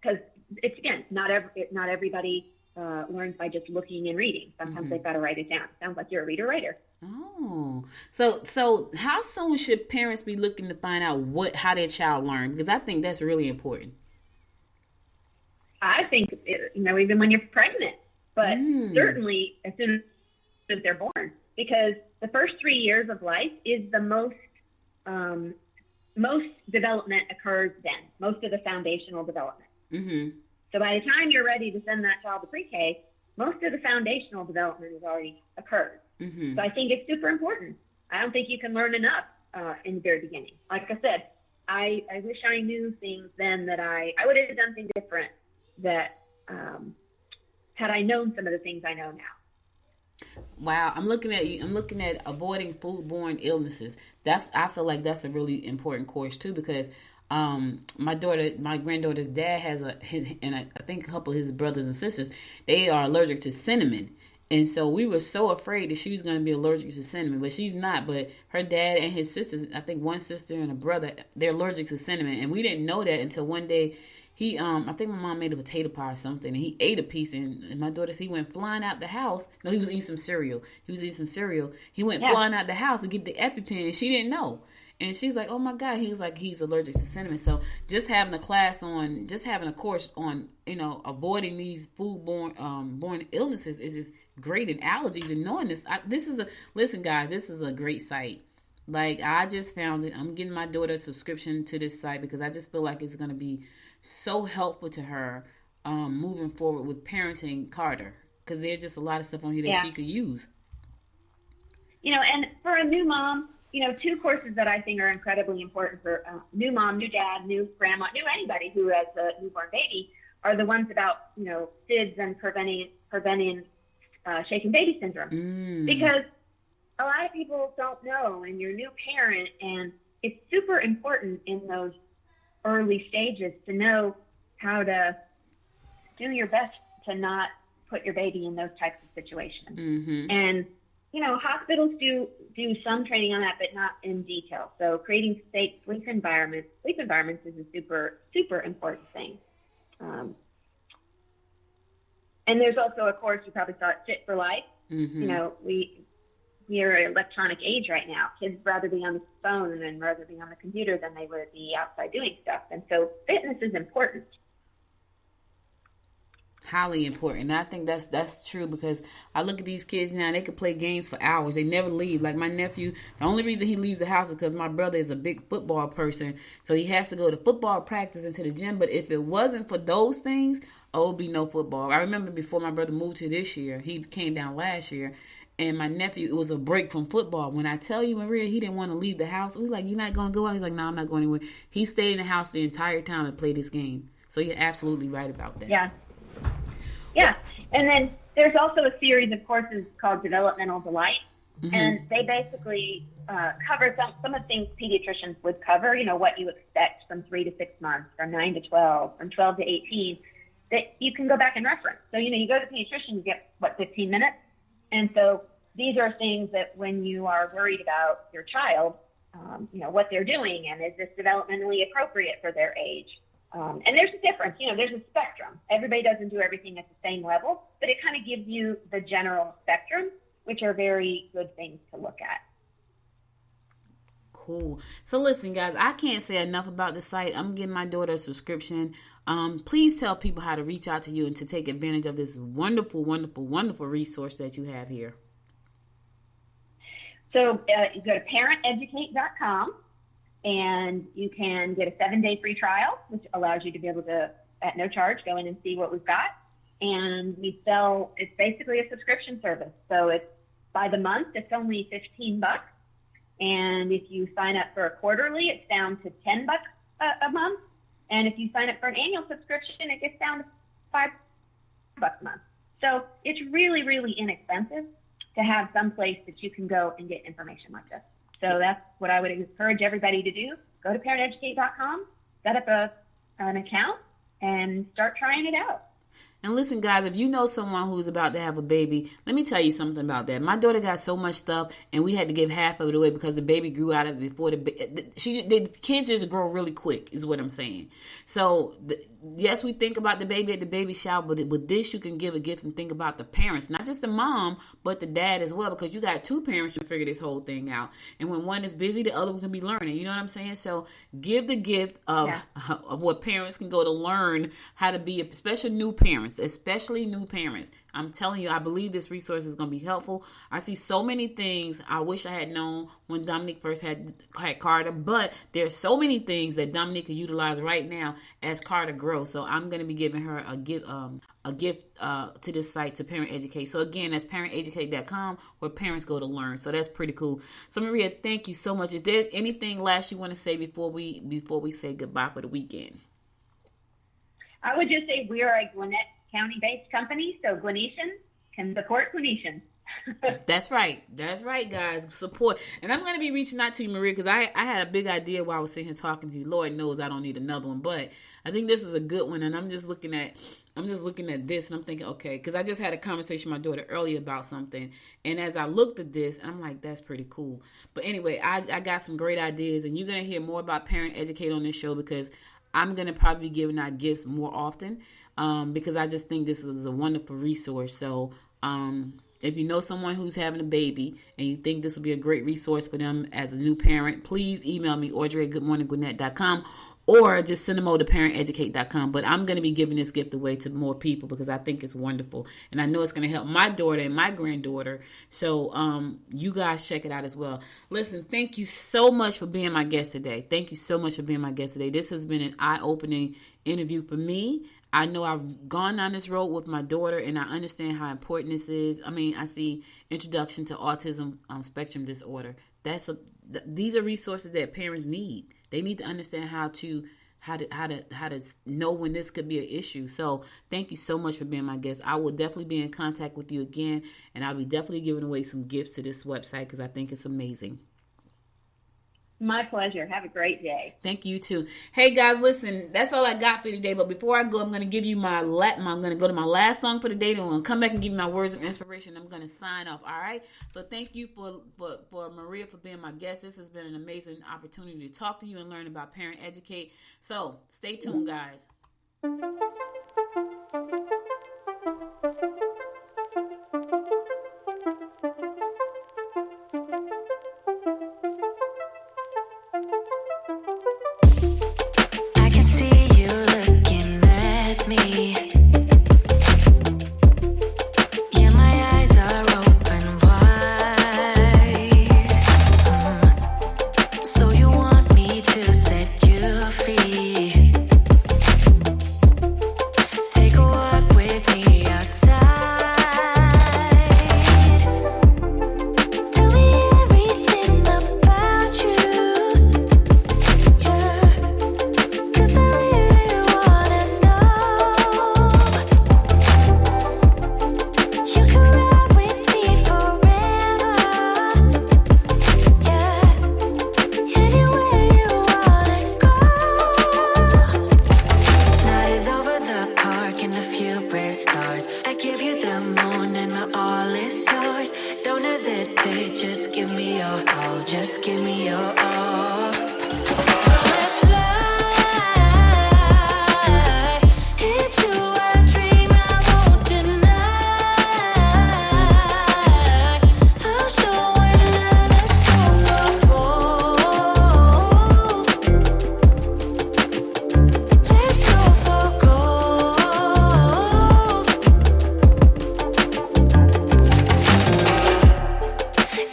because it's, again, not everybody learns by just looking and reading. Sometimes they've got to write it down. Sounds like you're a reader-writer. Oh, so how soon should parents be looking to find out how their child learned? Because I think that's really important. I think even when you're pregnant, but certainly as soon as they're born, because the first 3 years of life is the most most development occurs then, most of the foundational development. Mm-hmm. So by the time you're ready to send that child to pre-K, most of the foundational development has already occurred. Mm-hmm. So I think it's super important. I don't think you can learn enough in the very beginning. Like I said, I wish I knew things then that I would have done things different that had I known some of the things I know now. Wow, I'm looking at you. I'm looking at avoiding foodborne illnesses. I feel like that's a really important course too, because my granddaughter's dad has I think a couple of his brothers and sisters, they are allergic to cinnamon. And so we were so afraid that she was going to be allergic to cinnamon, but she's not. But her dad and his sisters, I think one sister and a brother, they're allergic to cinnamon. And we didn't know that until one day I think my mom made a potato pie or something, and he ate a piece, and my daughter, he went flying out the house. No, he was eating some cereal. He went flying out the house to get the EpiPen, and she didn't know. And she's like, oh my God. He was like, he's allergic to cinnamon. So just having a course on, avoiding these foodborne born illnesses is just great. And allergies, and knowing listen guys, this is a great site. Like, I just found it. I'm getting my daughter a subscription to this site because I just feel like it's going to be so helpful to her moving forward with parenting Carter, because there's just a lot of stuff on here that she could use. And for a new mom, two courses that I think are incredibly important for new mom, new dad, new grandma, new anybody who has a newborn baby are the ones about, SIDS and preventing shaken baby syndrome. Because a lot of people don't know, and you're a new parent, and it's super important in those early stages to know how to do your best to not put your baby in those types of situations. Mm-hmm. And hospitals do some training on that, but not in detail. So creating safe sleep environments is a super, super important thing. And there's also a course, you probably saw it, Fit for Life. Mm-hmm. We are an electronic age right now. Kids rather be on the phone and rather be on the computer than they would be outside doing stuff. And so fitness is important. Highly important. And I think that's true, because I look at these kids now, they could play games for hours. They never leave. Like my nephew, the only reason he leaves the house is because my brother is a big football person. So he has to go to football practice and to the gym. But if it wasn't for those things, it would be no football. I remember before my brother moved to this year, he came down last year, and my nephew, it was a break from football. When I tell you, Maria, he didn't want to leave the house. We was like, you're not going to go out? He's like, no, I'm not going anywhere. He stayed in the house the entire time and played this game. So you're absolutely right about that. Yeah. Yeah. And then there's also a series of courses called Developmental Delight. Mm-hmm. And they basically cover some of the things pediatricians would cover, what you expect from 3 to 6 months, from 9 to 12, from 12 to 18, that you can go back and reference. So, you go to the pediatrician, you get, 15 minutes? And so these are things that when you are worried about your child, what they're doing, and is this developmentally appropriate for their age? And there's a difference. There's a spectrum. Everybody doesn't do everything at the same level, but it kind of gives you the general spectrum, which are very good things to look at. Cool. So listen, guys, I can't say enough about the site. I'm getting my daughter a subscription. Please tell people how to reach out to you and to take advantage of this wonderful, wonderful, wonderful resource that you have here. So you go to parenteducate.com, and you can get a 7-day free trial, which allows you to be able to, at no charge, go in and see what we've got. And it's basically a subscription service. So it's by the month, it's only $15. And if you sign up for a quarterly, it's down to $10 a month. And if you sign up for an annual subscription, it gets down to $5 a month. So it's really, really inexpensive to have some place that you can go and get information like this. So that's what I would encourage everybody to do. Go to parenteducate.com, set up an account, and start trying it out. And listen, guys, if you know someone who's about to have a baby, let me tell you something about that. My daughter got so much stuff, and we had to give half of it away because the baby grew out of it before the kids just grow really quick, is what I'm saying. So, yes, we think about the baby at the baby shower, but with this, you can give a gift and think about the parents, not just the mom, but the dad as well, because you got two parents to figure this whole thing out. And when one is busy, the other one can be learning. You know what I'm saying? So, give the gift of what parents can go to learn how to be, especially new parents. parents, especially new parents. I'm telling you, I believe this resource is going to be helpful. I see so many things I wish I had known when Dominique first had Carter, but there's so many things that Dominique can utilize right now as Carter grows. So I'm going to be giving her a gift to this site to Parent Educate. So again, that's parenteducate.com where parents go to learn. So that's pretty cool. So Maria, thank you so much. Is there anything last you want to say before we say goodbye for the weekend? I would just say we are a Gwinnett County-based company, so Gwinnetians can support Gwinnetians. That's right, guys. Support. And I'm going to be reaching out to you, Maria, because I had a big idea while I was sitting here talking to you. Lord knows I don't need another one, but I think this is a good one. And I'm just looking at this and I'm thinking, okay, because I just had a conversation with my daughter earlier about something. And as I looked at this, I'm like, that's pretty cool. But anyway, I got some great ideas, and you're going to hear more about Parent Educate on this show, because I'm going to probably be giving out gifts more often, because I just think this is a wonderful resource. So if you know someone who's having a baby and you think this would be a great resource for them as a new parent, please email me, audrey@goodmorninggwinnett.com, or just send them over to parenteducate.com. But I'm going to be giving this gift away to more people because I think it's wonderful. And I know it's going to help my daughter and my granddaughter. So you guys check it out as well. Listen, thank you so much for being my guest today. Thank you so much for being my guest today. This has been an eye-opening interview for me. I know I've gone down this road with my daughter, and I understand how important this is. I mean, I see Introduction to Autism Spectrum Disorder. These are resources that parents need. They need to understand how to know when this could be an issue. So thank you so much for being my guest. I will definitely be in contact with you again, and I'll be definitely giving away some gifts to this website because I think it's amazing. My pleasure. Have a great day. Thank you too. Hey guys, listen, that's all I got for you today. But before I go, I'm going to give you I'm going to go to my last song for the day. Then I'm going to come back and give you my words of inspiration. I'm going to sign off. All right. So thank you for Maria for being my guest. This has been an amazing opportunity to talk to you and learn about Parent Educate. So stay tuned, guys.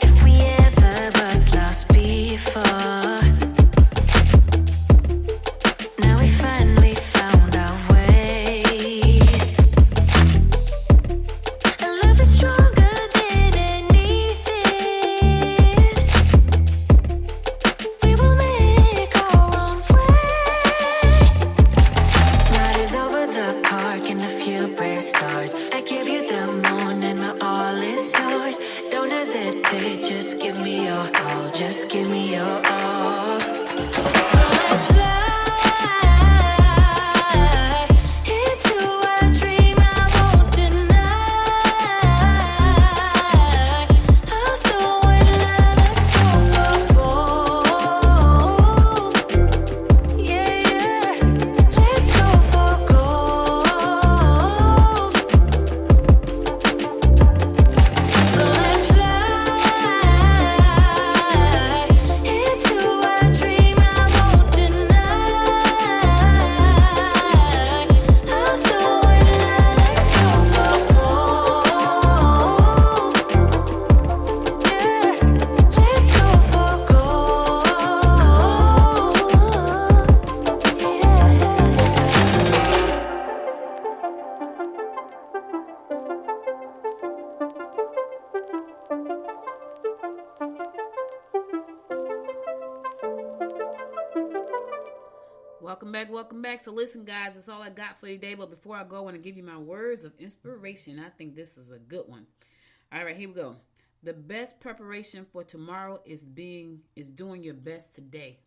If we ever was lost before, Welcome back. So listen, guys, that's all I got for today. But before I go, I want to give you my words of inspiration. I think this is a good one. All right, here we go. The best preparation for tomorrow is doing your best today.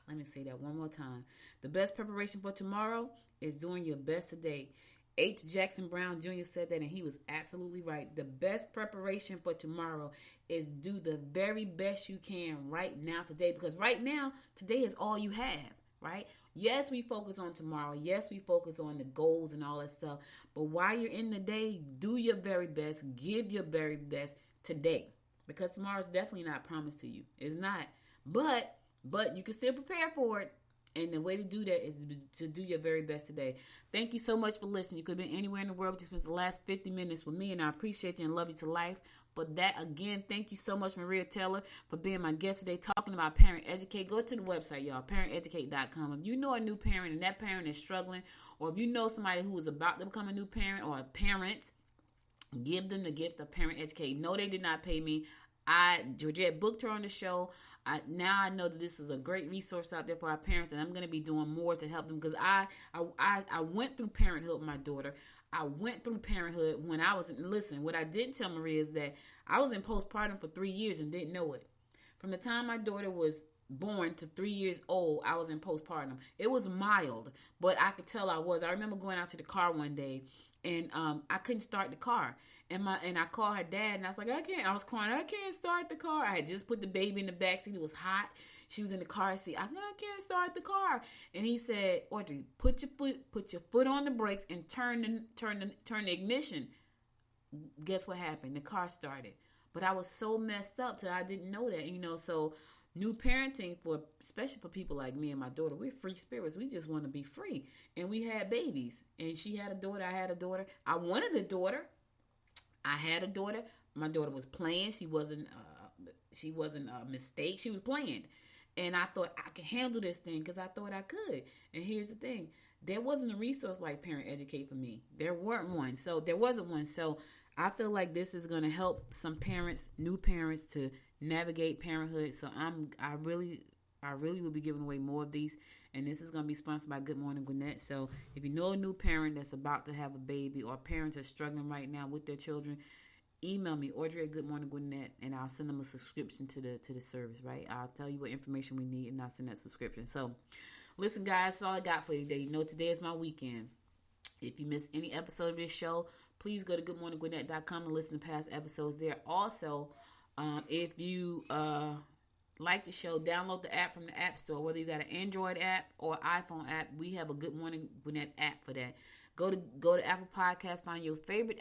Let me say that one more time. The best preparation for tomorrow is doing your best today. H. Jackson Brown Jr. said that, and he was absolutely right. The best preparation for tomorrow is do the very best you can right now today, because right now, today is all you have, right? Yes, we focus on tomorrow. Yes, we focus on the goals and all that stuff. But while you're in the day, do your very best. Give your very best today, because tomorrow is definitely not promised to you. It's not. But you can still prepare for it. And the way to do that is to do your very best today. Thank you so much for listening. You could have been anywhere in the world, but you spent the last 50 minutes with me, and I appreciate you and love you to life. But that, again, thank you so much, Maria Taylor, for being my guest today, talking about Parent Educate. Go to the website, y'all, parenteducate.com. If you know a new parent and that parent is struggling, or if you know somebody who is about to become a new parent or a parent, give them the gift of Parent Educate. No, they did not pay me. Georgette booked her on the show. Now I know that this is a great resource out there for our parents, and I'm going to be doing more to help them, because I went through parenthood with my daughter. I went through parenthood when I was listen, what I didn't tell Maria is that I was in postpartum for 3 years and didn't know it. From the time my daughter was born to 3 years old, I was in postpartum. It was mild, but I could tell I was. I remember going out to the car one day, and I couldn't start the car. And I called her dad, and I was like, I was crying. I can't start the car. I had just put the baby in the back seat. It was hot. She was in the car seat. I can't start the car. And he said, Audrey, put your foot on the brakes and turn the ignition. Guess what happened? The car started. But I was so messed up till I didn't know that, So new parenting, especially for people like me and my daughter, we're free spirits. We just want to be free. And we had babies. And she had a daughter. I had a daughter. I wanted a daughter. I had a daughter. My daughter was playing. She wasn't a mistake. She was playing. And I thought I could handle this thing because I thought I could. And here's the thing. There wasn't a resource like Parent Educate for me. There wasn't one. So I feel like this is going to help some parents, new parents, to navigate parenthood. So I really will be giving away more of these. And this is going to be sponsored by Good Morning Gwinnett. So if you know a new parent that's about to have a baby, or parents are struggling right now with their children, email me, Audrey at Good Morning Gwinnett, and I'll send them a subscription to the service, right? I'll tell you what information we need, and I'll send that subscription. So listen, guys, that's all I got for you today. Today is my weekend. If you missed any episode of this show, please go to goodmorninggwinnett.com to listen to past episodes there. Also, if you like the show, download the app from the App Store. Whether you got an Android app or iPhone app, we have a Good Morning Gwinnett app for that. Go to Apple Podcasts, find your favorite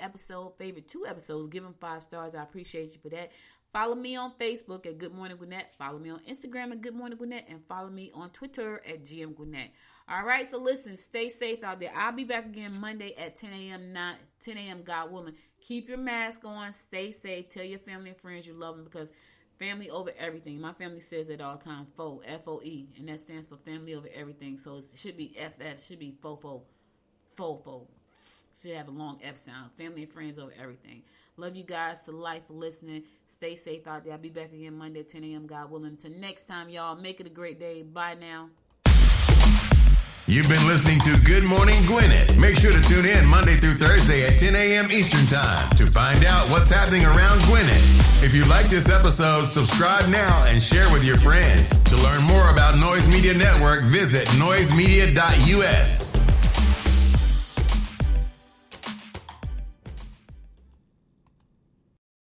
two episodes, give them 5 stars. I appreciate you for that. Follow me on Facebook at Good Morning Gwinnett. Follow me on Instagram at Good Morning Gwinnett, and follow me on Twitter at GM Gwinnett. All right, so listen, stay safe out there. I'll be back again Monday at 10 a.m. God willing. Keep your mask on. Stay safe. Tell your family and friends you love them, because family over everything. My family says it all the time. FOE, F-O-E, and that stands for family over everything. So it should be FF, should be FOFO. Should have a long F sound. Family and friends over everything. Love you guys to life for listening. Stay safe out there. I'll be back again Monday at 10 a.m. God willing. Until next time, y'all, make it a great day. Bye now. You've been listening to Good Morning Gwinnett. Make sure to tune in Monday through Thursday at 10 a.m. Eastern Time to find out what's happening around Gwinnett. If you like this episode, subscribe now and share with your friends. To learn more about Noise Media Network, visit noisemedia.us.